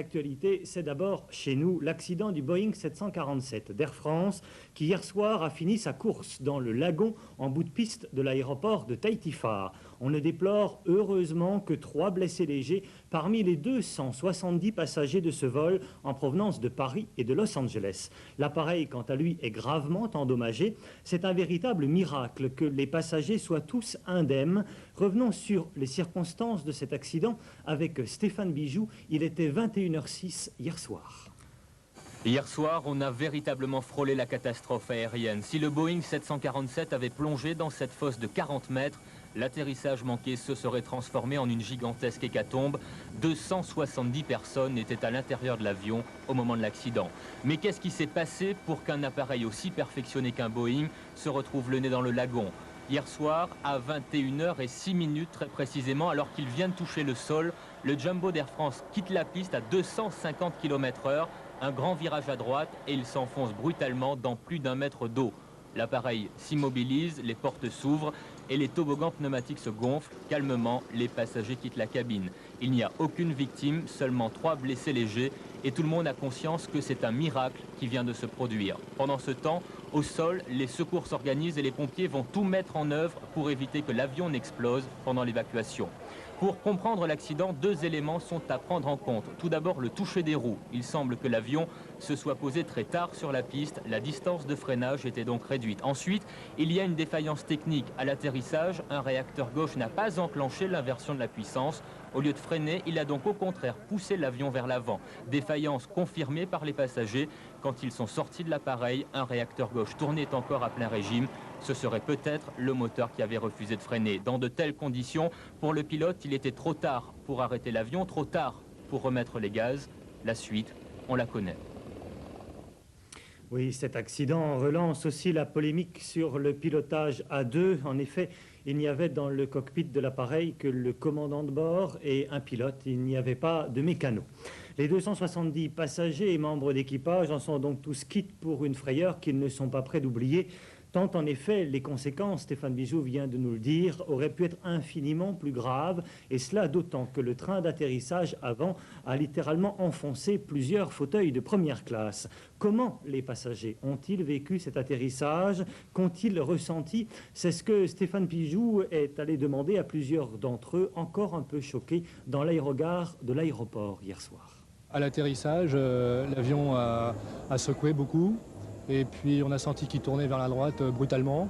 l'actualité, c'est d'abord chez nous l'accident du Boeing 747 d'Air France qui hier soir a fini sa course dans le lagon en bout de piste de l'aéroport de Tahiti-Far. On ne déplore heureusement que 3 blessés légers parmi les 270 passagers de ce vol en provenance de Paris et de Los Angeles. L'appareil, quant à lui, est gravement endommagé. C'est un véritable miracle que les passagers soient tous indemnes. Revenons sur les circonstances de cet accident avec Stéphane Bijoux. Il était 21h06 hier soir. Hier soir, on a véritablement frôlé la catastrophe aérienne. Si le Boeing 747 avait plongé dans cette fosse de 40 mètres, l'atterrissage manqué se serait transformé en une gigantesque hécatombe. 270 personnes étaient à l'intérieur de l'avion au moment de l'accident. Mais qu'est-ce qui s'est passé pour qu'un appareil aussi perfectionné qu'un Boeing se retrouve le nez dans le lagon ? Hier soir, à 21h06 très précisément, alors qu'il vient de toucher le sol, le Jumbo d'Air France quitte la piste à 250 km/h, un grand virage à droite et il s'enfonce brutalement dans plus d'1 mètre d'eau. L'appareil s'immobilise, les portes s'ouvrent et les toboggans pneumatiques se gonflent. Calmement, les passagers quittent la cabine. Il n'y a aucune victime, seulement 3 blessés légers et tout le monde a conscience que c'est un miracle qui vient de se produire. Pendant ce temps, au sol, les secours s'organisent et les pompiers vont tout mettre en œuvre pour éviter que l'avion n'explose pendant l'évacuation. Pour comprendre l'accident, 2 éléments sont à prendre en compte. Tout d'abord, le toucher des roues. Il semble que l'avion se soit posé très tard sur la piste. La distance de freinage était donc réduite. Ensuite, il y a une défaillance technique. À l'atterrissage, un réacteur gauche n'a pas enclenché l'inversion de la puissance. Au lieu de freiner, il a donc au contraire poussé l'avion vers l'avant. Défaillance confirmée par les passagers. Quand ils sont sortis de l'appareil, un réacteur gauche tournait encore à plein régime. Ce serait peut-être le moteur qui avait refusé de freiner. Dans de telles conditions, pour le pilote, il était trop tard pour arrêter l'avion, trop tard pour remettre les gaz. La suite, on la connaît. Oui, cet accident relance aussi la polémique sur le pilotage à 2. En effet, il n'y avait dans le cockpit de l'appareil que le commandant de bord et un pilote. Il n'y avait pas de mécano. Les 270 passagers et membres d'équipage en sont donc tous quittes pour une frayeur qu'ils ne sont pas prêts d'oublier. Tant en effet, les conséquences, Stéphane Bijoux vient de nous le dire, auraient pu être infiniment plus graves, et cela d'autant que le train d'atterrissage avant a littéralement enfoncé plusieurs fauteuils de première classe. Comment les passagers ont-ils vécu cet atterrissage? Qu'ont-ils ressenti? C'est ce que Stéphane Bijoux est allé demander à plusieurs d'entre eux, encore un peu choqués, dans l'aérogare de l'aéroport hier soir. À l'atterrissage, l'avion a secoué beaucoup. Et puis on a senti qu'il tournait vers la droite brutalement.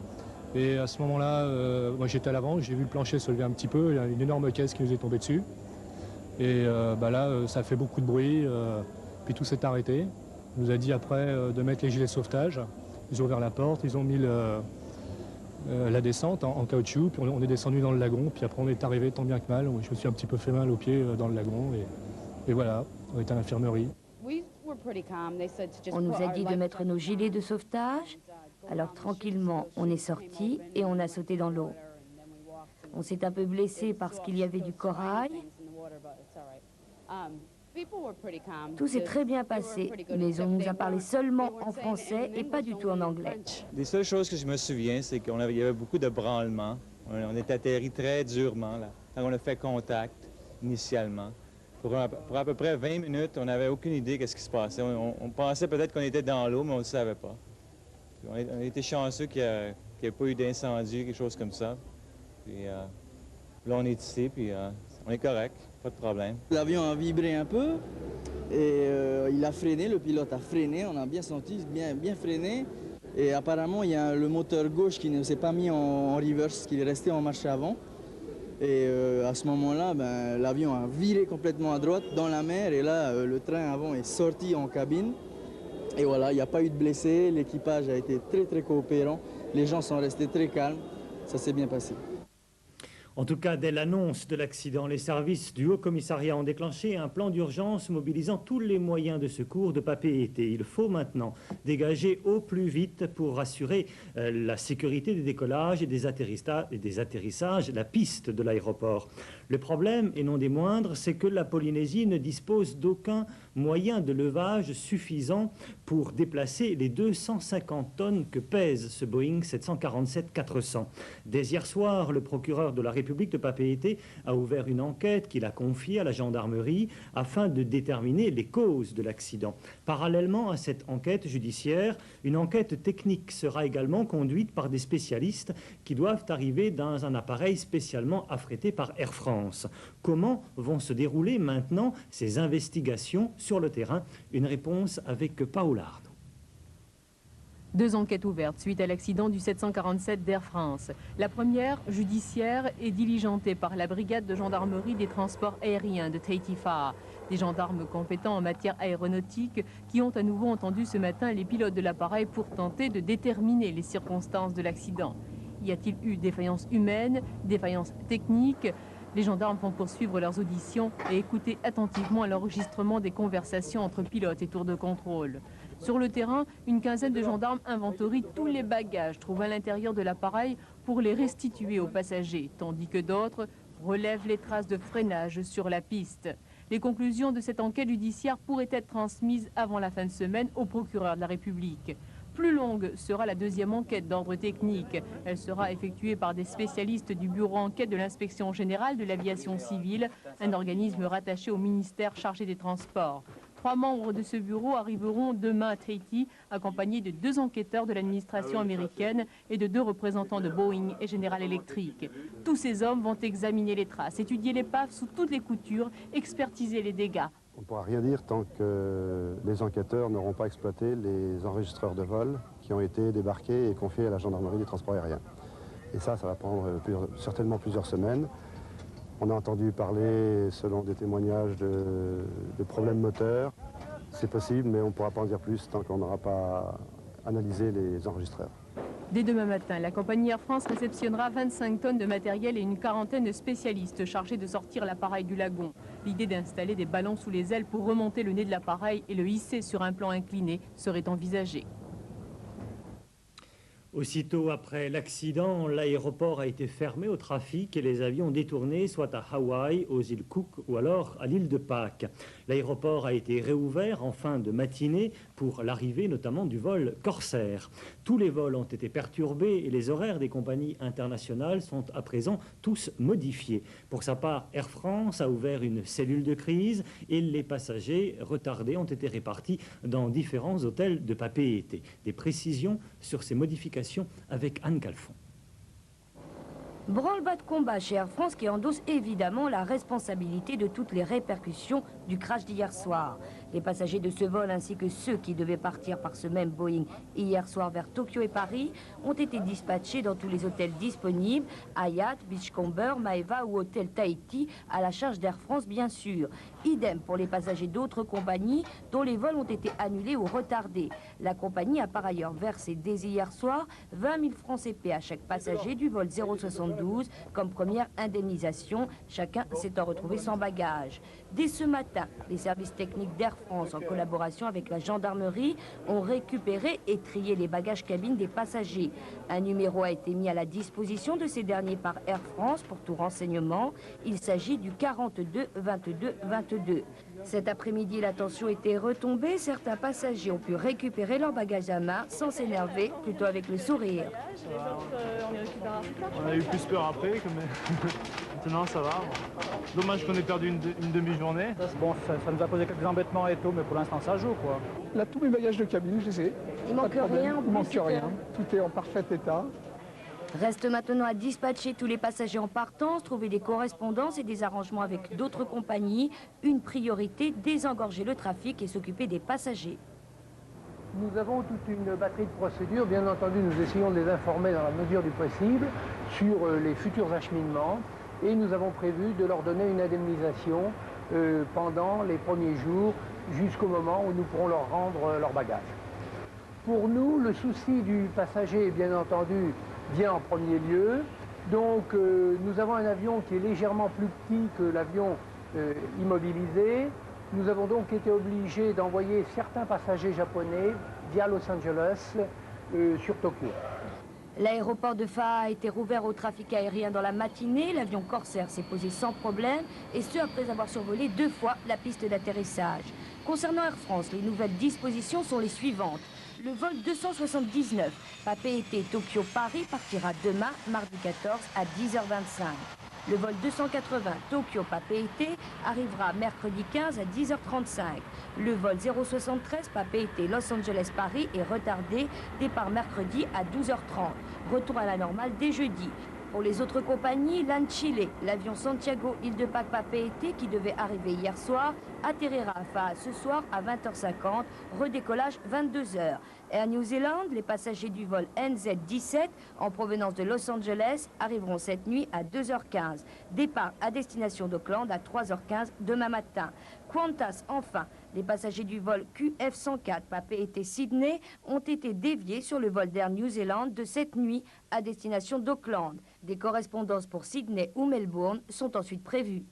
Et à ce moment-là, moi j'étais à l'avant, j'ai vu le plancher se lever un petit peu, il y a une énorme caisse qui nous est tombée dessus. Et là, ça a fait beaucoup de bruit, puis tout s'est arrêté. On nous a dit après de mettre les gilets de sauvetage. Ils ont ouvert la porte, ils ont mis la descente en caoutchouc, puis on est descendu dans le lagon, puis après on est arrivé tant bien que mal. Je me suis un petit peu fait mal aux pieds dans le lagon, et voilà, on est à l'infirmerie. On nous a dit de mettre nos gilets de sauvetage, alors tranquillement on est sorti et on a sauté dans l'eau. On s'est un peu blessé parce qu'il y avait du corail. Tout s'est très bien passé, mais on nous a parlé seulement en français et pas du tout en anglais. Les seules choses que je me souviens, c'est qu'il y avait beaucoup de branlements. On est atterri très durement, là, quand on a fait contact initialement. Pour à peu près 20 minutes, on n'avait aucune idée de ce qui se passait. On pensait peut-être qu'on était dans l'eau, mais on ne le savait pas. On a été chanceux qu'il n'y ait pas eu d'incendie, quelque chose comme ça. Puis là, on est ici, puis on est correct, pas de problème. L'avion a vibré un peu et il a freiné, le pilote a freiné, on a bien senti, bien freiné. Et apparemment, il y a le moteur gauche qui ne s'est pas mis en reverse, qui est resté en marche avant. Et à ce moment-là, l'avion a viré complètement à droite dans la mer et là, le train avant est sorti en cabine. Et voilà, il n'y a pas eu de blessés, l'équipage a été très très coopérant, les gens sont restés très calmes, ça s'est bien passé. En tout cas, dès l'annonce de l'accident, les services du Haut-Commissariat ont déclenché un plan d'urgence mobilisant tous les moyens de secours de Papeete. Il faut maintenant dégager au plus vite pour assurer la sécurité des décollages et des atterrissages, la piste de l'aéroport. Le problème, et non des moindres, c'est que la Polynésie ne dispose d'aucun moyen de levage suffisant pour déplacer les 250 tonnes que pèse ce Boeing 747-400. Dès hier soir, le procureur de la République de Papeete a ouvert une enquête qu'il a confiée à la gendarmerie afin de déterminer les causes de l'accident. Parallèlement à cette enquête judiciaire, une enquête technique sera également conduite par des spécialistes qui doivent arriver dans un appareil spécialement affrété par Air France. Comment vont se dérouler maintenant ces investigations sur le terrain? Une réponse avec Paola Ardo. 2 enquêtes ouvertes suite à l'accident du 747 d'Air France. La première, judiciaire, est diligentée par la brigade de gendarmerie des transports aériens de Taitifar. Des gendarmes compétents en matière aéronautique qui ont à nouveau entendu ce matin les pilotes de l'appareil pour tenter de déterminer les circonstances de l'accident. Y a-t-il eu défaillance humaine, défaillance technique? Les gendarmes vont poursuivre leurs auditions et écouter attentivement l'enregistrement des conversations entre pilotes et tours de contrôle. Sur le terrain, une quinzaine de gendarmes inventorient tous les bagages trouvés à l'intérieur de l'appareil pour les restituer aux passagers, tandis que d'autres relèvent les traces de freinage sur la piste. Les conclusions de cette enquête judiciaire pourraient être transmises avant la fin de semaine au procureur de la République. Plus longue sera la deuxième enquête d'ordre technique. Elle sera effectuée par des spécialistes du bureau enquête de l'inspection générale de l'aviation civile, un organisme rattaché au ministère chargé des Transports. 3 membres de ce bureau arriveront demain à Tahiti, accompagnés de 2 enquêteurs de l'administration américaine et de 2 représentants de Boeing et General Electric. Tous ces hommes vont examiner les traces, étudier l'épave sous toutes les coutures, expertiser les dégâts. On ne pourra rien dire tant que les enquêteurs n'auront pas exploité les enregistreurs de vol qui ont été débarqués et confiés à la gendarmerie des transports aériens. Et ça va prendre certainement plusieurs semaines. On a entendu parler, selon des témoignages, de problèmes moteurs. C'est possible, mais on ne pourra pas en dire plus tant qu'on n'aura pas analysé les enregistreurs. Dès demain matin, la compagnie Air France réceptionnera 25 tonnes de matériel et une quarantaine de spécialistes chargés de sortir l'appareil du lagon. L'idée d'installer des ballons sous les ailes pour remonter le nez de l'appareil et le hisser sur un plan incliné serait envisagée. Aussitôt après l'accident, l'aéroport a été fermé au trafic et les avions détournés soit à Hawaï, aux îles Cook ou alors à l'île de Pâques. L'aéroport a été réouvert en fin de matinée pour l'arrivée notamment du vol Corsair. Tous les vols ont été perturbés et les horaires des compagnies internationales sont à présent tous modifiés. Pour sa part, Air France a ouvert une cellule de crise et les passagers retardés ont été répartis dans différents hôtels de Papeete. Des précisions sur ces modifications avec Anne Calfon. Branle-bas de combat chez Air France qui endosse évidemment la responsabilité de toutes les répercussions du crash d'hier soir. Les passagers de ce vol ainsi que ceux qui devaient partir par ce même Boeing hier soir vers Tokyo et Paris ont été dispatchés dans tous les hôtels disponibles, Hyatt, Beachcomber, Maeva ou Hôtel Tahiti, à la charge d'Air France bien sûr. Idem pour les passagers d'autres compagnies dont les vols ont été annulés ou retardés. La compagnie a par ailleurs versé dès hier soir 20 000 francs CP à chaque passager du vol 072 comme première indemnisation, chacun s'étant retrouvé sans bagage. Dès ce matin, les services techniques d'Air France, en collaboration avec la gendarmerie, ont récupéré et trié les bagages cabines des passagers. Un numéro a été mis à la disposition de ces derniers par Air France pour tout renseignement. Il s'agit du 42 22 22. Cet après-midi, la tension était retombée. Certains passagers ont pu récupérer leurs bagages à main sans s'énerver, plutôt avec le sourire. On a eu plus peur après, mais maintenant ça va. Dommage qu'on ait perdu une demi-journée. Bon, ça nous a posé quelques embêtements et tout, mais pour l'instant ça joue quoi. Là, tous mes bagages de cabine, je les ai. Il manque rien. Il manque rien. Tout est en parfait état. Reste maintenant à dispatcher tous les passagers en partance, trouver des correspondances et des arrangements avec d'autres compagnies. Une priorité, désengorger le trafic et s'occuper des passagers. Nous avons toute une batterie de procédures. Bien entendu, nous essayons de les informer dans la mesure du possible sur les futurs acheminements. Et nous avons prévu de leur donner une indemnisation pendant les premiers jours jusqu'au moment où nous pourrons leur rendre leur bagage. Pour nous, le souci du passager, bien entendu, vient en premier lieu. Donc nous avons un avion qui est légèrement plus petit que l'avion immobilisé. Nous avons donc été obligés d'envoyer certains passagers japonais via Los Angeles sur Tokyo. L'aéroport de Faa a été rouvert au trafic aérien dans la matinée. L'avion Corsair s'est posé sans problème, et ce après avoir survolé 2 fois la piste d'atterrissage. Concernant Air France, les nouvelles dispositions sont les suivantes. Le vol 279 Papeete Tokyo-Paris partira demain, mardi 14 à 10h25. Le vol 280 Tokyo-Papeete arrivera mercredi 15 à 10h35. Le vol 073 Papeete Los Angeles-Paris est retardé, départ mercredi à 12h30. Retour à la normale dès jeudi. Pour les autres compagnies, LAN Chile, l'avion Santiago-Île-de-Pâques Papeete qui devait arriver hier soir, atterrira à Faa ce soir à 20h50, redécollage 22h. Air New Zealand, les passagers du vol NZ17 en provenance de Los Angeles arriveront cette nuit à 2h15. Départ à destination d'Auckland à 3h15 demain matin. Qantas, enfin, les passagers du vol QF104 Papeete Sydney ont été déviés sur le vol d'Air New Zealand de cette nuit à destination d'Auckland. Des correspondances pour Sydney ou Melbourne sont ensuite prévues.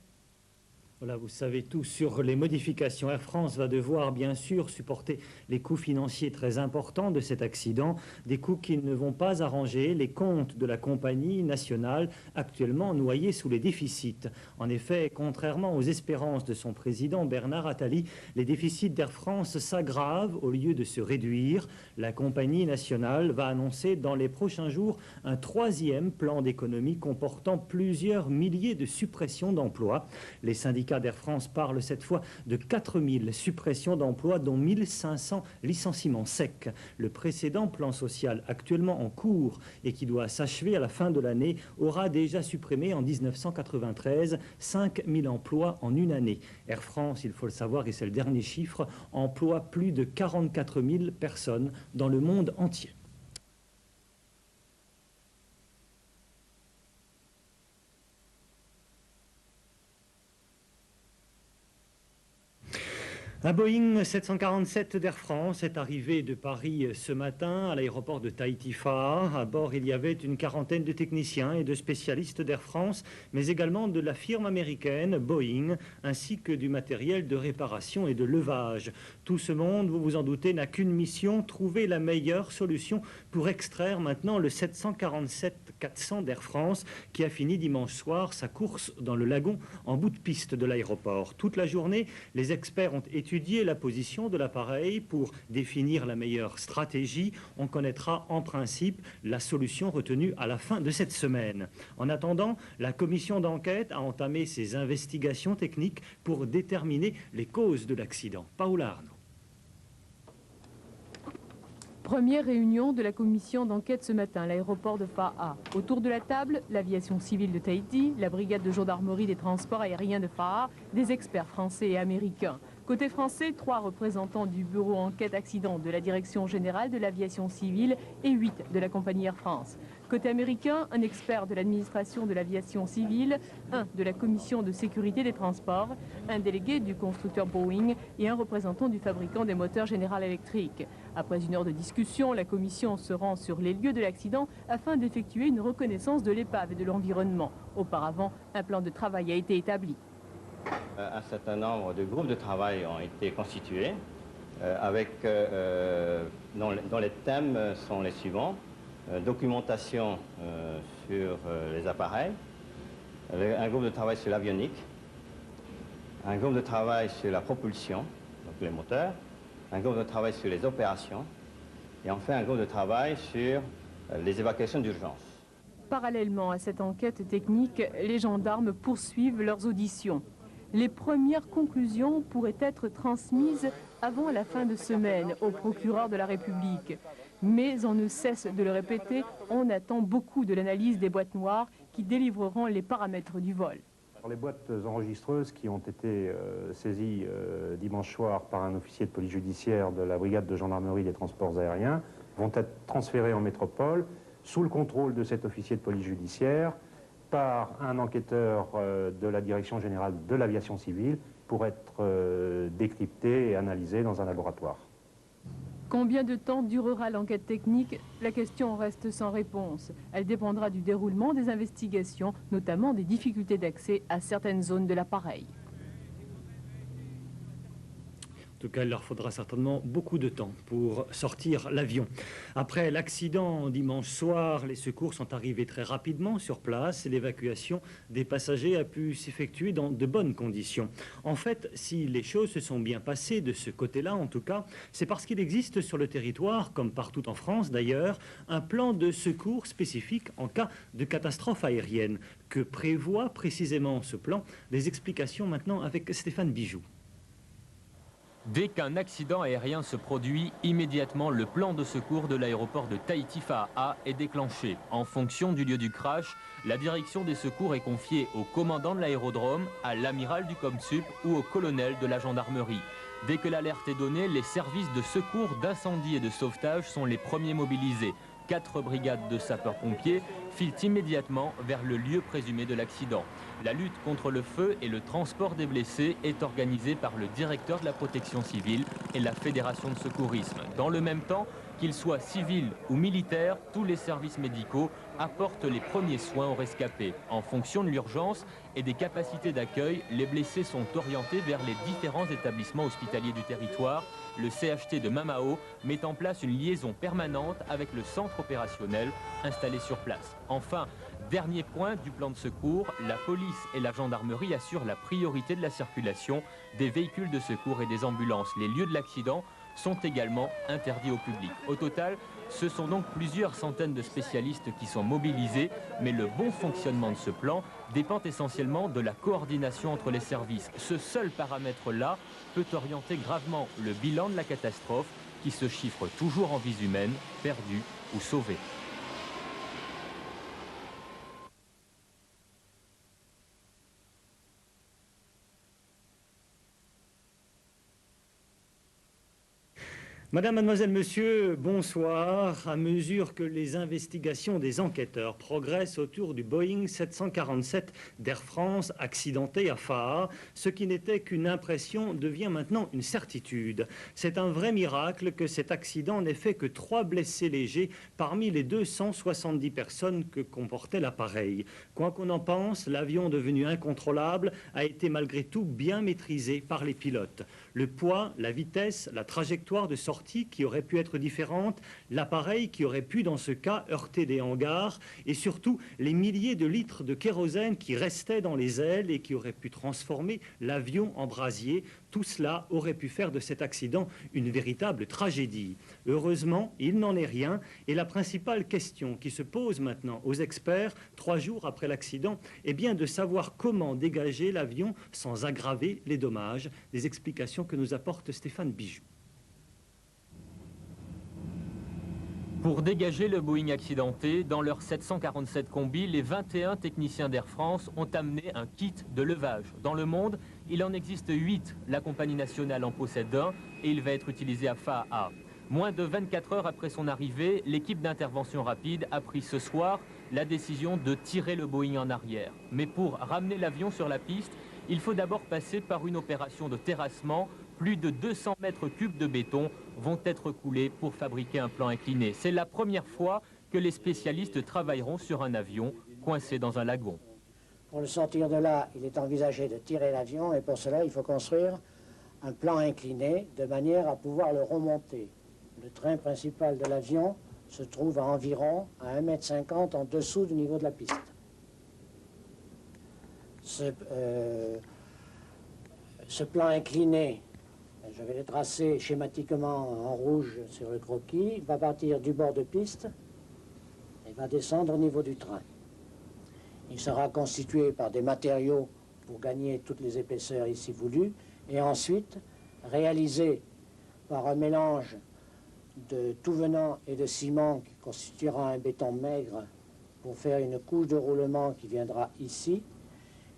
Voilà, vous savez tout sur les modifications. Air France va devoir bien sûr supporter les coûts financiers très importants de cet accident, des coûts qui ne vont pas arranger les comptes de la compagnie nationale actuellement noyée sous les déficits. En effet, contrairement aux espérances de son président Bernard Attali, les déficits d'Air France s'aggravent au lieu de se réduire. La compagnie nationale va annoncer dans les prochains jours un 3e plan d'économie comportant plusieurs milliers de suppressions d'emplois. Les syndicats d'Air France parle cette fois de 4000 suppressions d'emplois, dont 1500 licenciements secs. Le précédent plan social actuellement en cours et qui doit s'achever à la fin de l'année aura déjà supprimé en 1993 5000 emplois en une année. Air France, il faut le savoir, et c'est le dernier chiffre, emploie plus de 44 000 personnes dans le monde entier. Un Boeing 747 d'Air France est arrivé de Paris ce matin à l'aéroport de Tahiti-Faa. À bord, il y avait une quarantaine de techniciens et de spécialistes d'Air France, mais également de la firme américaine Boeing, ainsi que du matériel de réparation et de levage. Tout ce monde, vous vous en doutez, n'a qu'une mission, trouver la meilleure solution pour extraire maintenant le 747-400 d'Air France, qui a fini dimanche soir sa course dans le lagon en bout de piste de l'aéroport. Toute la journée, les experts ont étudier la position de l'appareil pour définir la meilleure stratégie. On connaîtra en principe la solution retenue à la fin de cette semaine. En attendant, la commission d'enquête a entamé ses investigations techniques pour déterminer les causes de l'accident. Paola Arnaud. Première réunion de la commission d'enquête ce matin à l'aéroport de Faa. Autour de la table, l'aviation civile de Tahiti, la brigade de gendarmerie des transports aériens de Faa, des experts français et américains. Côté français, 3 représentants du bureau enquête accident de la direction générale de l'aviation civile et 8 de la compagnie Air France. Côté américain, un expert de l'administration de l'aviation civile, un de la commission de sécurité des transports, un délégué du constructeur Boeing et un représentant du fabricant des moteurs General Electric. Après une heure de discussion, la commission se rend sur les lieux de l'accident afin d'effectuer une reconnaissance de l'épave et de l'environnement. Auparavant, un plan de travail a été établi. Un certain nombre de groupes de travail ont été constitués dont les thèmes sont les suivants. Documentation sur les appareils, un groupe de travail sur l'avionique, un groupe de travail sur la propulsion, donc les moteurs, un groupe de travail sur les opérations et enfin un groupe de travail sur les évacuations d'urgence. Parallèlement à cette enquête technique, les gendarmes poursuivent leurs auditions. Les premières conclusions pourraient être transmises avant la fin de semaine au procureur de la République. Mais on ne cesse de le répéter, on attend beaucoup de l'analyse des boîtes noires qui délivreront les paramètres du vol. Les boîtes enregistreuses qui ont été saisies dimanche soir par un officier de police judiciaire de la brigade de gendarmerie des transports aériens vont être transférées en métropole sous le contrôle de cet officier de police judiciaire par un enquêteur de la direction générale de l'aviation civile pour être décrypté et analysé dans un laboratoire. Combien de temps durera l'enquête technique? La question reste sans réponse. Elle dépendra du déroulement des investigations, notamment des difficultés d'accès à certaines zones de l'appareil. En tout cas, il leur faudra certainement beaucoup de temps pour sortir l'avion. Après l'accident dimanche soir, les secours sont arrivés très rapidement sur place et l'évacuation des passagers a pu s'effectuer dans de bonnes conditions. En fait, si les choses se sont bien passées de ce côté-là, en tout cas, c'est parce qu'il existe sur le territoire, comme partout en France d'ailleurs, un plan de secours spécifique en cas de catastrophe aérienne. Que prévoit précisément ce plan? Les explications maintenant avec Stéphane Bijoux. Dès qu'un accident aérien se produit, immédiatement le plan de secours de l'aéroport de Tahiti-Faa'a est déclenché. En fonction du lieu du crash, la direction des secours est confiée au commandant de l'aérodrome, à l'amiral du COMSUP ou au colonel de la gendarmerie. Dès que l'alerte est donnée, les services de secours, d'incendie et de sauvetage sont les premiers mobilisés. 4 brigades de sapeurs-pompiers filent immédiatement vers le lieu présumé de l'accident. La lutte contre le feu et le transport des blessés est organisée par le directeur de la protection civile et la fédération de secourisme. Dans le même temps, qu'ils soient civils ou militaires, tous les services médicaux apportent les premiers soins aux rescapés. En fonction de l'urgence et des capacités d'accueil, les blessés sont orientés vers les différents établissements hospitaliers du territoire. Le CHT de Mamao met en place une liaison permanente avec le centre opérationnel installé sur place. Enfin, dernier point du plan de secours, la police et la gendarmerie assurent la priorité de la circulation des véhicules de secours et des ambulances. Les lieux de l'accident sont également interdits au public. Au total, ce sont donc plusieurs centaines de spécialistes qui sont mobilisés, mais le bon fonctionnement de ce plan dépend essentiellement de la coordination entre les services. Ce seul paramètre-là peut orienter gravement le bilan de la catastrophe qui se chiffre toujours en vies humaines, perdues ou sauvées. Madame, mademoiselle, monsieur, bonsoir. À mesure que les investigations des enquêteurs progressent autour du Boeing 747 d'Air France accidenté à Faa'a, ce qui n'était qu'une impression devient maintenant une certitude. C'est un vrai miracle que cet accident n'ait fait que 3 blessés légers parmi les 270 personnes que comportait l'appareil. Quoi qu'on en pense, l'avion devenu incontrôlable a été malgré tout bien maîtrisé par les pilotes. Le poids, la vitesse, la trajectoire de sortie qui aurait pu être différente, l'appareil qui aurait pu dans ce cas heurter des hangars et surtout les milliers de litres de kérosène qui restaient dans les ailes et qui auraient pu transformer l'avion en brasier. Tout cela aurait pu faire de cet accident une véritable tragédie. Heureusement, il n'en est rien et la principale question qui se pose maintenant aux experts 3 jours après l'accident est bien de savoir comment dégager l'avion sans aggraver les dommages. Des explications que nous apporte Stéphane Bijoux. Pour dégager le Boeing accidenté, dans leur 747 combi, les 21 techniciens d'Air France ont amené un kit de levage. Dans le monde, il en existe 8. La compagnie nationale en possède un et il va être utilisé à Faa'a. Moins de 24 heures après son arrivée, l'équipe d'intervention rapide a pris ce soir la décision de tirer le Boeing en arrière. Mais pour ramener l'avion sur la piste, il faut d'abord passer par une opération de terrassement. Plus de 200 mètres cubes de béton vont être coulés pour fabriquer un plan incliné. C'est la première fois que les spécialistes travailleront sur un avion coincé dans un lagon. Pour le sortir de là, il est envisagé de tirer l'avion et pour cela, il faut construire un plan incliné de manière à pouvoir le remonter. Le train principal de l'avion se trouve à environ à 1,50 m en dessous du niveau de la piste. Ce plan incliné, je vais le tracer schématiquement en rouge sur le croquis, va partir du bord de piste et va descendre au niveau du train. Il sera constitué par des matériaux pour gagner toutes les épaisseurs ici voulues et ensuite réalisé par un mélange de tout venant et de ciment qui constituera un béton maigre pour faire une couche de roulement qui viendra ici.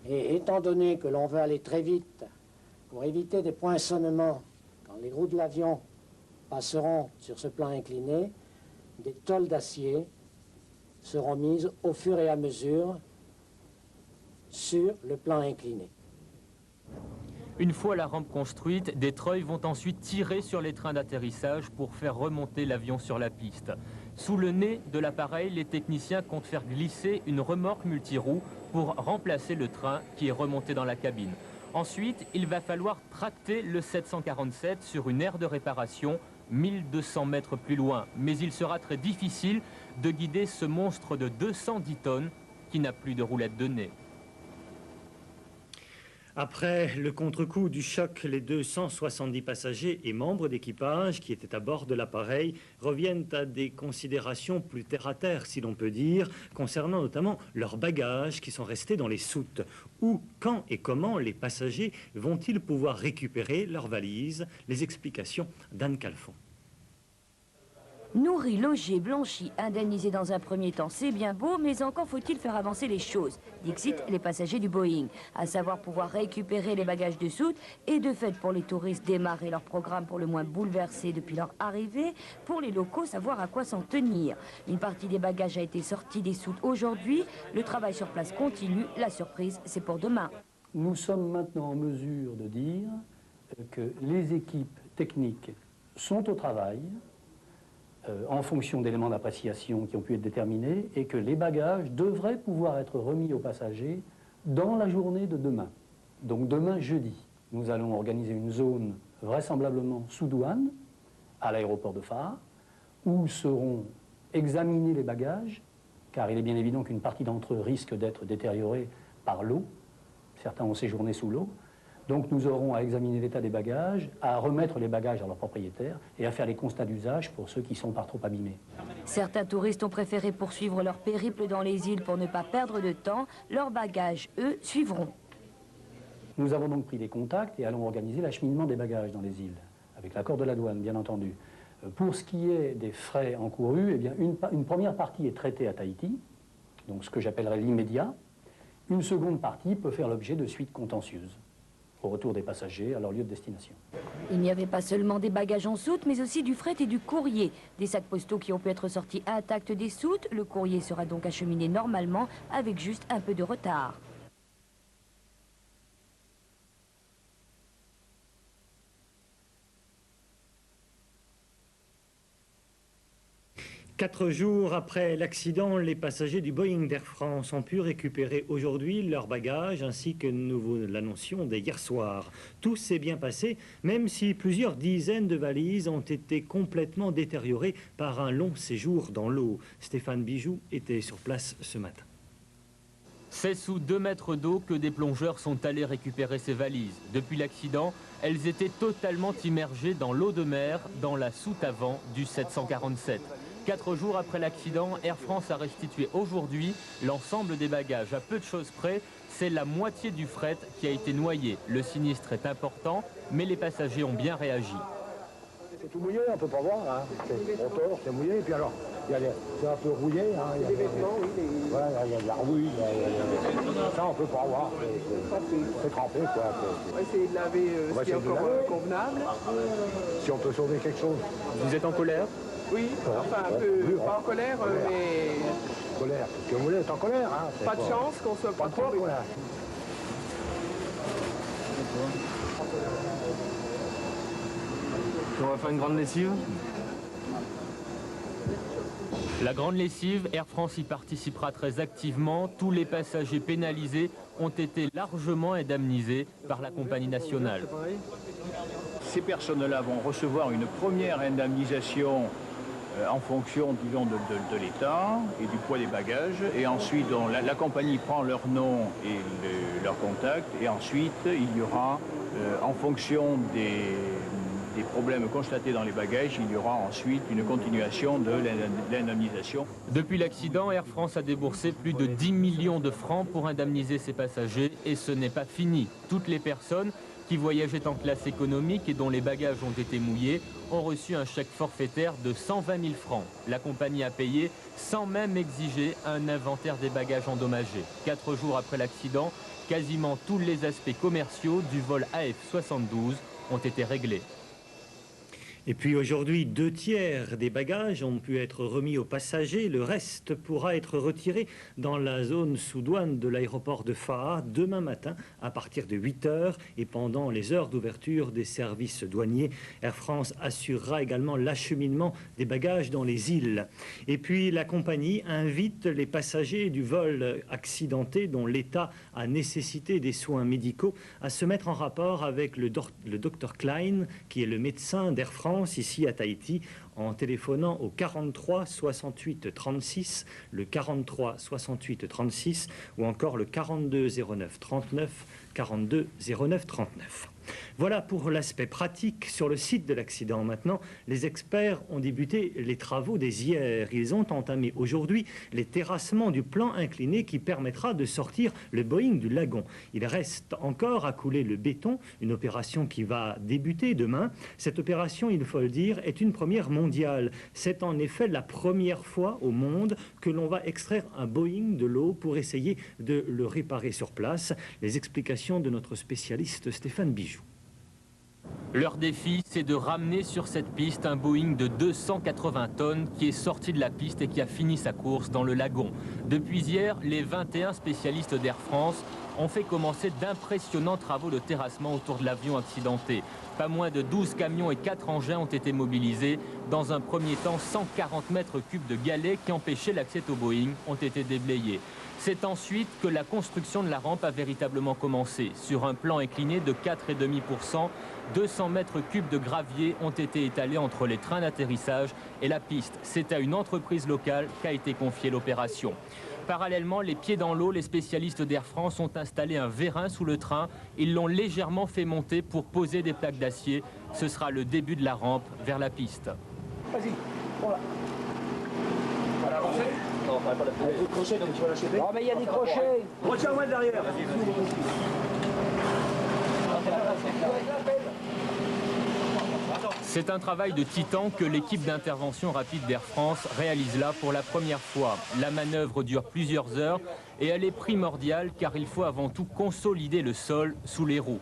Et étant donné que l'on veut aller très vite, pour éviter des poinçonnements, quand les roues de l'avion passeront sur ce plan incliné, des tôles d'acier seront mises au fur et à mesure sur le plan incliné. Une fois la rampe construite, des treuils vont ensuite tirer sur les trains d'atterrissage pour faire remonter l'avion sur la piste. Sous le nez de l'appareil, les techniciens comptent faire glisser une remorque multiroue pour remplacer le train qui est remonté dans la cabine. Ensuite, il va falloir tracter le 747 sur une aire de réparation 1200 mètres plus loin. Mais il sera très difficile de guider ce monstre de 210 tonnes qui n'a plus de roulette de nez. Après le contre-coup du choc, les 270 passagers et membres d'équipage qui étaient à bord de l'appareil reviennent à des considérations plus terre-à-terre, si l'on peut dire, concernant notamment leurs bagages qui sont restés dans les soutes. Où, quand et comment les passagers vont-ils pouvoir récupérer leurs valises? Les explications d'Anne Calfon. Nourris, logés, blanchis, indemnisés dans un premier temps, c'est bien beau, mais encore faut-il faire avancer les choses. Dixit les passagers du Boeing, à savoir pouvoir récupérer les bagages de soute et de fait pour les touristes démarrer leur programme pour le moins bouleversé depuis leur arrivée, pour les locaux savoir à quoi s'en tenir. Une partie des bagages a été sortie des soutes aujourd'hui, le travail sur place continue, la surprise c'est pour demain. Nous sommes maintenant en mesure de dire que les équipes techniques sont au travail, en fonction d'éléments d'appréciation qui ont pu être déterminés, et que les bagages devraient pouvoir être remis aux passagers dans la journée de demain. Donc demain, jeudi, nous allons organiser une zone vraisemblablement sous douane, à l'aéroport de Fars, où seront examinés les bagages, car il est bien évident qu'une partie d'entre eux risque d'être détériorée par l'eau. Certains ont séjourné sous l'eau. Donc nous aurons à examiner l'état des bagages, à remettre les bagages à leurs propriétaires et à faire les constats d'usage pour ceux qui sont par trop abîmés. Certains touristes ont préféré poursuivre leur périple dans les îles pour ne pas perdre de temps. Leurs bagages, eux, suivront. Nous avons donc pris des contacts et allons organiser l'acheminement des bagages dans les îles, avec l'accord de la douane, bien entendu. Pour ce qui est des frais encourus, eh bien, une première partie est traitée à Tahiti, donc ce que j'appellerais l'immédiat. Une seconde partie peut faire l'objet de suites contentieuses au retour des passagers à leur lieu de destination. Il n'y avait pas seulement des bagages en soute, mais aussi du fret et du courrier. Des sacs postaux qui ont pu être sortis intacts des soutes. Le courrier sera donc acheminé normalement, avec juste un peu de retard. Quatre jours après l'accident, les passagers du Boeing d'Air France ont pu récupérer aujourd'hui leurs bagages ainsi que nous l'annoncions dès hier soir. Tout s'est bien passé, même si plusieurs dizaines de valises ont été complètement détériorées par un long séjour dans l'eau. Stéphane Bijoux était sur place ce matin. C'est sous 2 mètres d'eau que des plongeurs sont allés récupérer ces valises. Depuis l'accident, elles étaient totalement immergées dans l'eau de mer, dans la soute avant du 747. 4 jours après l'accident, Air France a restitué aujourd'hui l'ensemble des bagages. À peu de choses près, c'est la moitié du fret qui a été noyé. Le sinistre est important, mais les passagers ont bien réagi. C'est tout mouillé, on ne peut pas voir. Hein. C'est rotor, c'est mouillé. Et puis alors, c'est un peu rouillé. Hein. Il y a des vêtements, oui. Voilà, il y a de la rouille. Ça, on ne peut pas voir. C'est trempé, quoi. On va essayer de laver ce qui est encore convenable. Si on peut sauver quelque chose. Vous êtes en colère ? Oui, enfin un peu, pas en colère, mais... Colère, parce que vous voulez être en colère, hein. Pas de chance qu'on soit pas trop... Voilà. On va faire une grande lessive. La grande lessive, Air France y participera très activement. Tous les passagers pénalisés ont été largement indemnisés par la compagnie nationale. Ces personnes-là vont recevoir une première indemnisation en fonction, disons, de l'état et du poids des bagages. Et ensuite, la compagnie prend leur nom et leur contact. Et ensuite, il y aura, en fonction des problèmes constatés dans les bagages, il y aura ensuite une continuation de l'indemnisation. Depuis l'accident, Air France a déboursé plus de 10 millions de francs pour indemniser ses passagers. Et ce n'est pas fini. Toutes les personnes qui voyageaient en classe économique et dont les bagages ont été mouillés ont reçu un chèque forfaitaire de 120 000 francs. La compagnie a payé sans même exiger un inventaire des bagages endommagés. 4 jours après l'accident, quasiment tous les aspects commerciaux du vol AF72 ont été réglés. Et puis aujourd'hui, 2 tiers des bagages ont pu être remis aux passagers. Le reste pourra être retiré dans la zone sous douane de l'aéroport de Faa demain matin à partir de 8 h et pendant les heures d'ouverture des services douaniers. Air France assurera également l'acheminement des bagages dans les îles. Et puis la compagnie invite les passagers du vol accidenté dont l'état a nécessité des soins médicaux à se mettre en rapport avec le Dr Klein, qui est le médecin d'Air France ici à Tahiti, en téléphonant au 43 68 36, le 43 68 36 ou encore le 42 09 39, 42 09 39. Voilà pour l'aspect pratique. Sur le site de l'accident maintenant, les experts ont débuté les travaux dès hier. Ils ont entamé aujourd'hui les terrassements du plan incliné qui permettra de sortir le Boeing du lagon. Il reste encore à couler le béton, une opération qui va débuter demain. Cette opération, il faut le dire, est une première mondiale. C'est en effet la première fois au monde que l'on va extraire un Boeing de l'eau pour essayer de le réparer sur place. Les explications de notre spécialiste Stéphane Bijoux. Leur défi, c'est de ramener sur cette piste un Boeing de 280 tonnes qui est sorti de la piste et qui a fini sa course dans le lagon. Depuis hier, les 21 spécialistes d'Air France ont fait commencer d'impressionnants travaux de terrassement autour de l'avion accidenté. Pas moins de 12 camions et 4 engins ont été mobilisés. Dans un premier temps, 140 mètres cubes de galets qui empêchaient l'accès au Boeing ont été déblayés. C'est ensuite que la construction de la rampe a véritablement commencé. Sur un plan incliné de 4,5%, 200 mètres cubes de gravier ont été étalés entre les trains d'atterrissage et la piste. C'est à une entreprise locale qu'a été confiée l'opération. Parallèlement, les pieds dans l'eau, les spécialistes d'Air France ont installé un vérin sous le train. Ils l'ont légèrement fait monter pour poser des plaques d'acier. Ce sera le début de la rampe vers la piste. Vas-y, voilà. Voilà, non, on va pas la faire. Il y a des crochets, donc tu vas l'acheter. Non, mais il y a des crochets. Retiens-moi derrière. C'est un travail de titan que l'équipe d'intervention rapide d'Air France réalise là pour la première fois. La manœuvre dure plusieurs heures et elle est primordiale car il faut avant tout consolider le sol sous les roues.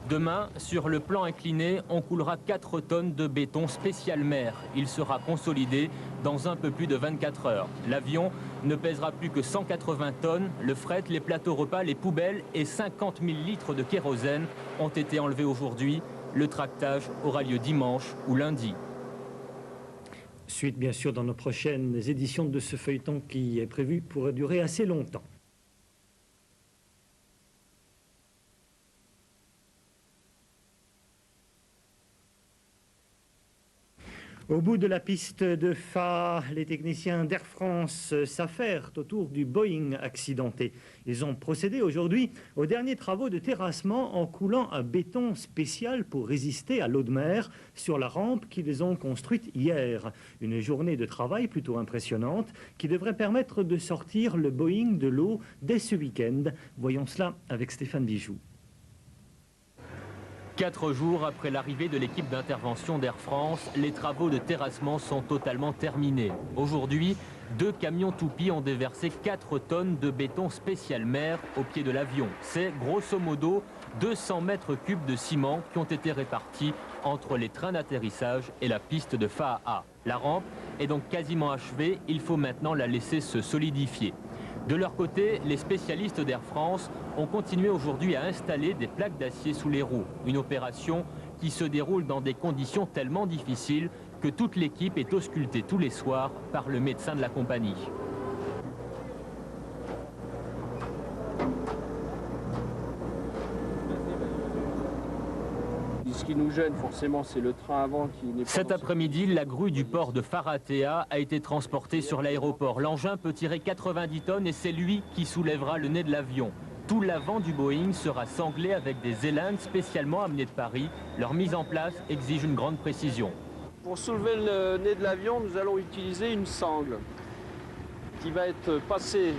Demain, sur le plan incliné, on coulera 4 tonnes de béton spécial mer. Il sera consolidé dans un peu plus de 24 heures. L'avion ne pèsera plus que 180 tonnes. Le fret, les plateaux repas, les poubelles et 50 000 litres de kérosène ont été enlevés aujourd'hui. Le tractage aura lieu dimanche ou lundi. Suite bien sûr dans nos prochaines éditions de ce feuilleton qui est prévu pour durer assez longtemps. Au bout de la piste de Faa, les techniciens d'Air France s'affairent autour du Boeing accidenté. Ils ont procédé aujourd'hui aux derniers travaux de terrassement en coulant un béton spécial pour résister à l'eau de mer sur la rampe qu'ils ont construite hier. Une journée de travail plutôt impressionnante qui devrait permettre de sortir le Boeing de l'eau dès ce week-end. Voyons cela avec Stéphane Bijoux. 4 jours après l'arrivée de l'équipe d'intervention d'Air France, les travaux de terrassement sont totalement terminés. Aujourd'hui, 2 camions toupies ont déversé 4 tonnes de béton spécial mer au pied de l'avion. C'est grosso modo 200 mètres cubes de ciment qui ont été répartis entre les trains d'atterrissage et la piste de Faa. La rampe est donc quasiment achevée, il faut maintenant la laisser se solidifier. De leur côté, les spécialistes d'Air France ont continué aujourd'hui à installer des plaques d'acier sous les roues. Une opération qui se déroule dans des conditions tellement difficiles que toute l'équipe est auscultée tous les soirs par le médecin de la compagnie. Ce qui nous gêne forcément, c'est le train avant qui n'est pas... Cet après-midi, la grue du port de Faratea a été transportée sur l'aéroport. L'engin peut tirer 90 tonnes et c'est lui qui soulèvera le nez de l'avion. Tout l'avant du Boeing sera sanglé avec des élingues spécialement amenées de Paris. Leur mise en place exige une grande précision. Pour soulever le nez de l'avion, nous allons utiliser une sangle qui va être passée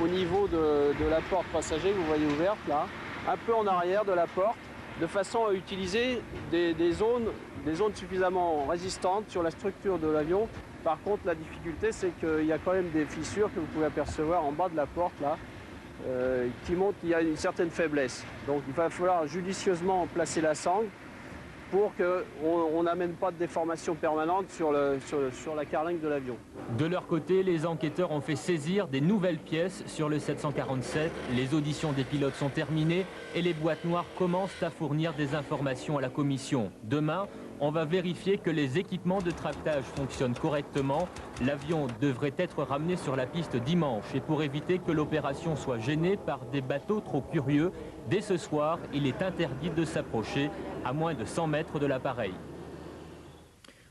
au niveau de la porte passager que vous voyez ouverte là, un peu en arrière de la porte, de façon à utiliser des zones suffisamment résistantes sur la structure de l'avion. Par contre, la difficulté, c'est qu'il y a quand même des fissures que vous pouvez apercevoir en bas de la porte, là, qui montrent qu'il y a une certaine faiblesse. Donc il va falloir judicieusement placer la sangle pour qu'on n'amène pas de déformation permanente sur la carlingue de l'avion. De leur côté, les enquêteurs ont fait saisir des nouvelles pièces sur le 747. Les auditions des pilotes sont terminées et les boîtes noires commencent à fournir des informations à la commission. Demain, on va vérifier que les équipements de tractage fonctionnent correctement. L'avion devrait être ramené sur la piste dimanche. Et pour éviter que l'opération soit gênée par des bateaux trop curieux, dès ce soir, il est interdit de s'approcher à moins de 100 mètres de l'appareil.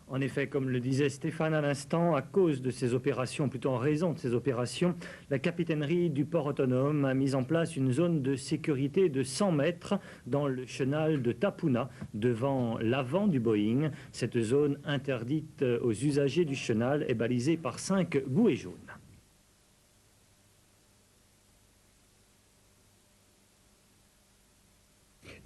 En effet, comme le disait Stéphane à l'instant, à cause de ces opérations, plutôt en raison de ces opérations, la capitainerie du port autonome a mis en place une zone de sécurité de 100 mètres dans le chenal de Tapuna, devant l'avant du Boeing. Cette zone interdite aux usagers du chenal est balisée par 5 bouées jaunes.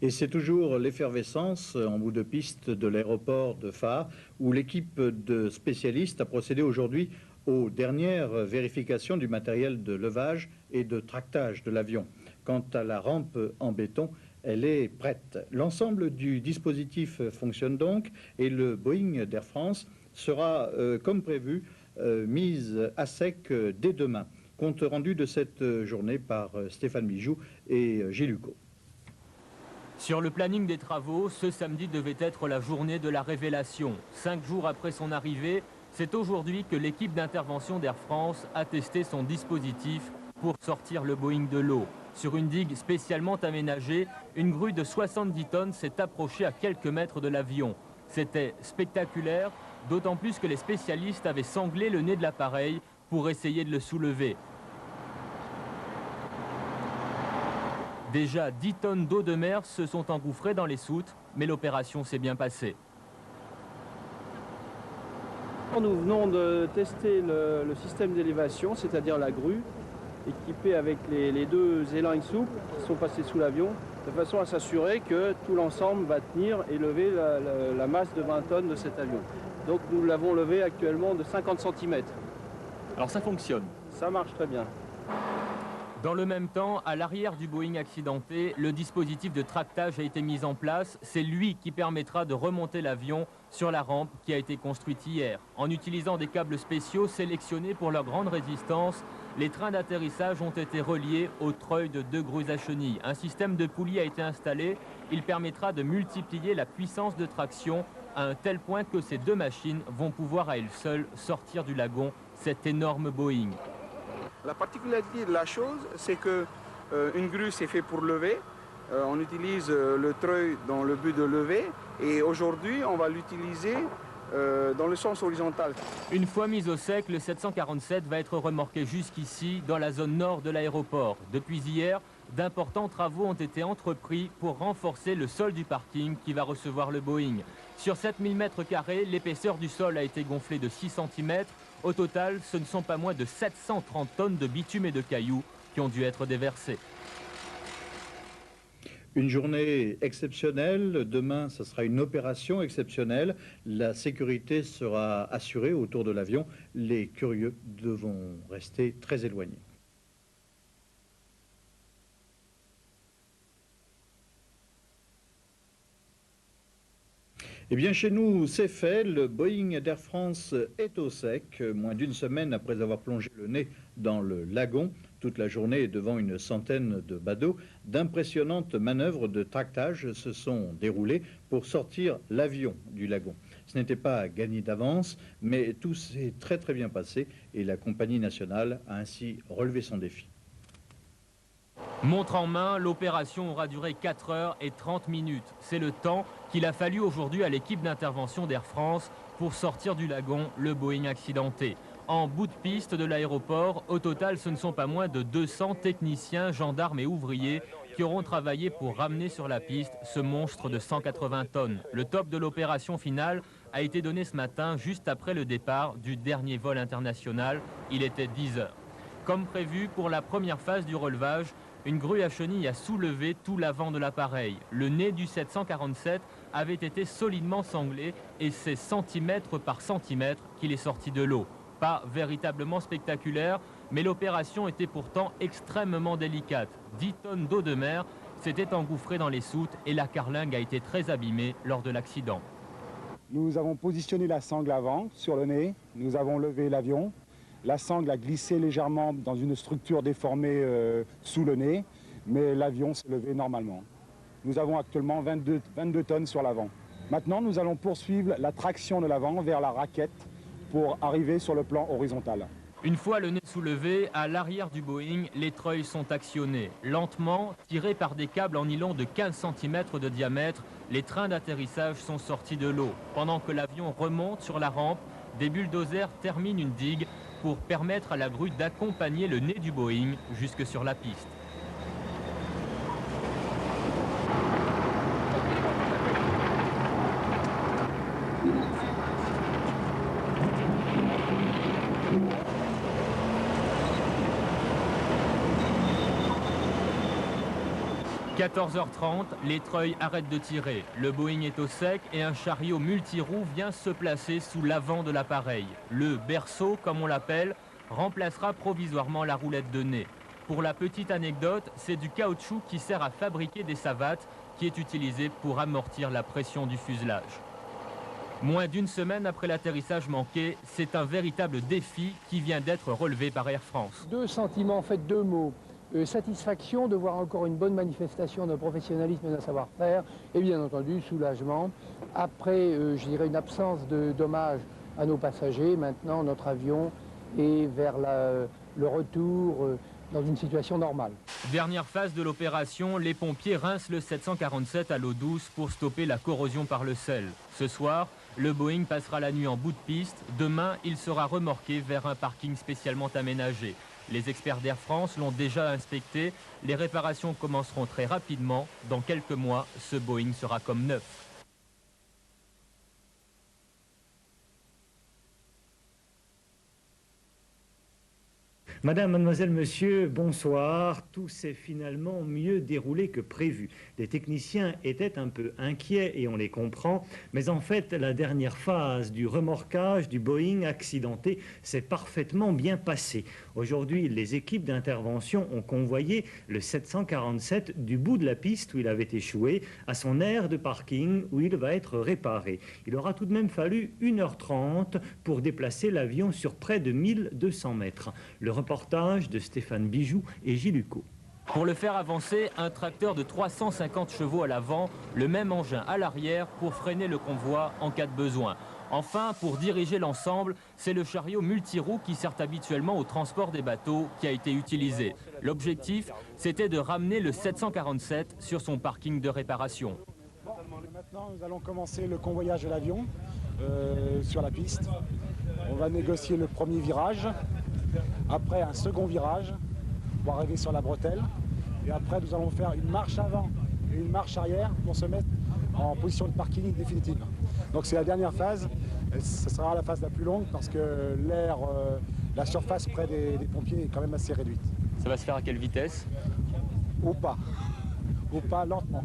Et c'est toujours l'effervescence en bout de piste de l'aéroport de Fars, où l'équipe de spécialistes a procédé aujourd'hui aux dernières vérifications du matériel de levage et de tractage de l'avion. Quant à la rampe en béton, elle est prête. L'ensemble du dispositif fonctionne donc et le Boeing d'Air France sera, comme prévu, mis à sec dès demain. Compte rendu de cette journée par Stéphane Mijoux et Gilles Hucot. Sur le planning des travaux, ce samedi devait être la journée de la révélation. 5 jours après son arrivée, c'est aujourd'hui que l'équipe d'intervention d'Air France a testé son dispositif pour sortir le Boeing de l'eau. Sur une digue spécialement aménagée, une grue de 70 tonnes s'est approchée à quelques mètres de l'avion. C'était spectaculaire, d'autant plus que les spécialistes avaient sanglé le nez de l'appareil pour essayer de le soulever. Déjà 10 tonnes d'eau de mer se sont engouffrées dans les soutes, mais l'opération s'est bien passée. Nous venons de tester le système d'élévation, c'est-à-dire la grue, équipée avec les 2 élans souples qui sont passés sous l'avion, de façon à s'assurer que tout l'ensemble va tenir et lever la masse de 20 tonnes de cet avion. Donc nous l'avons levé actuellement de 50 cm. Alors ça fonctionne? Ça marche très bien. Dans le même temps, à l'arrière du Boeing accidenté, le dispositif de tractage a été mis en place. C'est lui qui permettra de remonter l'avion sur la rampe qui a été construite hier. En utilisant des câbles spéciaux sélectionnés pour leur grande résistance, les trains d'atterrissage ont été reliés au treuil de 2 grues à chenilles. Un système de poulies a été installé. Il permettra de multiplier la puissance de traction à un tel point que ces 2 machines vont pouvoir à elles seules sortir du lagon cet énorme Boeing. La particularité de la chose, c'est qu'une grue, c'est fait pour lever. On utilise le treuil dans le but de lever. Et aujourd'hui, on va l'utiliser dans le sens horizontal. Une fois mis au sec, le 747 va être remorqué jusqu'ici, dans la zone nord de l'aéroport. Depuis hier, d'importants travaux ont été entrepris pour renforcer le sol du parking qui va recevoir le Boeing. Sur 7000 m², l'épaisseur du sol a été gonflée de 6 cm. Au total, ce ne sont pas moins de 730 tonnes de bitume et de cailloux qui ont dû être déversés. Une journée exceptionnelle. Demain, ce sera une opération exceptionnelle. La sécurité sera assurée autour de l'avion. Les curieux devront rester très éloignés. Eh bien, chez nous, c'est fait. Le Boeing d'Air France est au sec, moins d'une semaine après avoir plongé le nez dans le lagon. Toute la journée, devant une centaine de badauds, d'impressionnantes manœuvres de tractage se sont déroulées pour sortir l'avion du lagon. Ce n'était pas gagné d'avance, mais tout s'est très bien passé et la compagnie nationale a ainsi relevé son défi. Montre en main, l'opération aura duré 4 heures et 30 minutes. C'est le temps qu'il a fallu aujourd'hui à l'équipe d'intervention d'Air France pour sortir du lagon le Boeing accidenté. En bout de piste de l'aéroport, au total, ce ne sont pas moins de 200 techniciens, gendarmes et ouvriers qui auront travaillé pour ramener sur la piste ce monstre de 180 tonnes. Le top de l'opération finale a été donné ce matin, juste après le départ du dernier vol international. Il était 10 heures. Comme prévu, pour la première phase du relevage, une grue à chenilles a soulevé tout l'avant de l'appareil. Le nez du 747 avait été solidement sanglé et c'est centimètre par centimètre qu'il est sorti de l'eau. Pas véritablement spectaculaire, mais l'opération était pourtant extrêmement délicate. 10 tonnes d'eau de mer, s'était engouffré dans les soutes et la carlingue a été très abîmée lors de l'accident. Nous avons positionné la sangle avant sur le nez, nous avons levé l'avion. La sangle a glissé légèrement dans une structure déformée sous le nez, mais l'avion s'est levé normalement. Nous avons actuellement 22 tonnes sur l'avant. Maintenant, nous allons poursuivre la traction de l'avant vers la raquette pour arriver sur le plan horizontal. Une fois le nez soulevé, à l'arrière du Boeing, les treuils sont actionnés. Lentement, tirés par des câbles en nylon de 15 cm de diamètre, les trains d'atterrissage sont sortis de l'eau. Pendant que l'avion remonte sur la rampe, des bulldozers terminent une digue pour permettre à la grue d'accompagner le nez du Boeing jusque sur la piste. « 14h30, les treuils arrêtent de tirer. Le Boeing est au sec et un chariot multiroue vient se placer sous l'avant de l'appareil. Le berceau, comme on l'appelle, remplacera provisoirement la roulette de nez. Pour la petite anecdote, c'est du caoutchouc qui sert à fabriquer des savates qui est utilisé pour amortir la pression du fuselage. Moins d'une semaine après l'atterrissage manqué, c'est un véritable défi qui vient d'être relevé par Air France. Deux sentiments, en fait deux mots. Satisfaction de voir encore une bonne manifestation de professionnalisme et de savoir-faire, et bien entendu soulagement. Après, je dirais, une absence de dommages à nos passagers, maintenant notre avion est vers le retour dans une situation normale. Dernière phase de l'opération, les pompiers rincent le 747 à l'eau douce pour stopper la corrosion par le sel. Ce soir, le Boeing passera la nuit en bout de piste. Demain, il sera remorqué vers un parking spécialement aménagé. Les experts d'Air France l'ont déjà inspecté. Les réparations commenceront très rapidement. Dans quelques mois, ce Boeing sera comme neuf. Madame, mademoiselle, monsieur, bonsoir. Tout s'est finalement mieux déroulé que prévu. Les techniciens étaient un peu inquiets et on les comprend, mais en fait, la dernière phase du remorquage du Boeing accidenté s'est parfaitement bien passée. Aujourd'hui, les équipes d'intervention ont convoyé le 747 du bout de la piste où il avait échoué à son aire de parking où il va être réparé. Il aura tout de même fallu 1h30 pour déplacer l'avion sur près de 1200 mètres. Le reportage de Stéphane Bijoux et Gilles Hucot. Pour le faire avancer, un tracteur de 350 chevaux à l'avant, le même engin à l'arrière pour freiner le convoi en cas de besoin. Enfin, pour diriger l'ensemble, c'est le chariot multiroue qui sert habituellement au transport des bateaux qui a été utilisé. L'objectif, c'était de ramener le 747 sur son parking de réparation. Maintenant, nous allons commencer le convoyage de l'avion sur la piste. On va négocier le premier virage, après un second virage pour arriver sur la bretelle. Et après, nous allons faire une marche avant et une marche arrière pour se mettre en position de parking définitive. Donc c'est la dernière phase. Ce sera la phase la plus longue parce que l'air, la surface près des pompiers est quand même assez réduite. Ça va se faire à quelle vitesse? Au pas, lentement.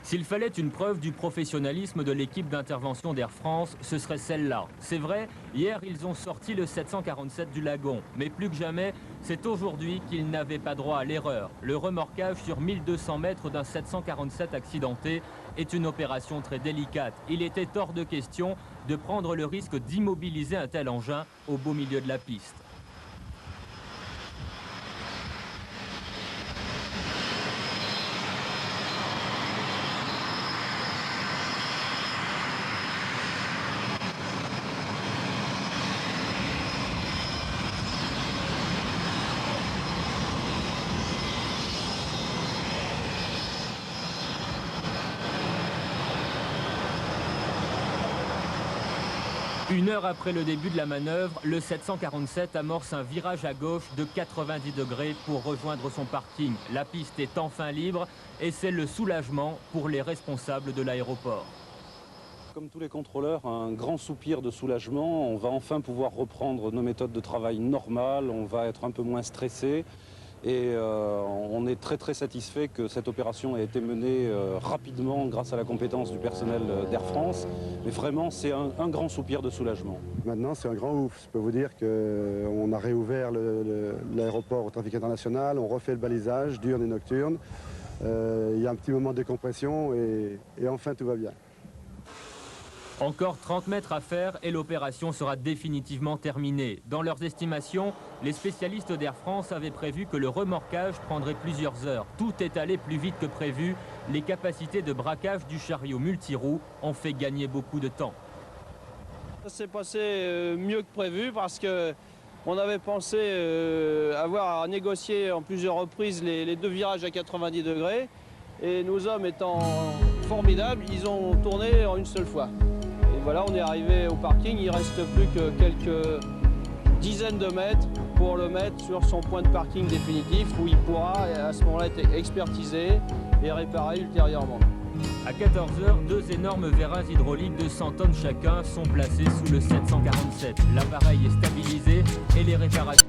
S'il fallait une preuve du professionnalisme de l'équipe d'intervention d'Air France, ce serait celle-là. C'est vrai, hier, ils ont sorti le 747 du lagon. Mais plus que jamais, c'est aujourd'hui qu'ils n'avaient pas droit à l'erreur. Le remorquage sur 1200 mètres d'un 747 accidenté est une opération très délicate. Il était hors de question de prendre le risque d'immobiliser un tel engin au beau milieu de la piste. Une heure après le début de la manœuvre, le 747 amorce un virage à gauche de 90 degrés pour rejoindre son parking. La piste est enfin libre et c'est le soulagement pour les responsables de l'aéroport. Comme tous les contrôleurs, un grand soupir de soulagement. On va enfin pouvoir reprendre nos méthodes de travail normales, on va être un peu moins stressé. Et on est très satisfait que cette opération ait été menée rapidement grâce à la compétence du personnel d'Air France. Mais vraiment, c'est un grand soupir de soulagement. Maintenant, c'est un grand ouf. Je peux vous dire qu'on a réouvert l'aéroport au trafic international, on refait le balisage diurne et nocturne. Il y a un petit moment de décompression et enfin tout va bien. Encore 30 mètres à faire et l'opération sera définitivement terminée. Dans leurs estimations, les spécialistes d'Air France avaient prévu que le remorquage prendrait plusieurs heures. Tout est allé plus vite que prévu. Les capacités de braquage du chariot multiroue ont fait gagner beaucoup de temps. Ça s'est passé mieux que prévu parce qu'on avait pensé avoir à négocier en plusieurs reprises les 2 virages à 90 degrés. Et nos hommes étant formidables, ils ont tourné en une seule fois. Et voilà, on est arrivé au parking, il ne reste plus que quelques dizaines de mètres pour le mettre sur son point de parking définitif où il pourra à ce moment-là être expertisé et réparé ultérieurement. À 14 h, 2 énormes vérins hydrauliques de 100 tonnes chacun sont placés sous le 747. L'appareil est stabilisé et les réparations...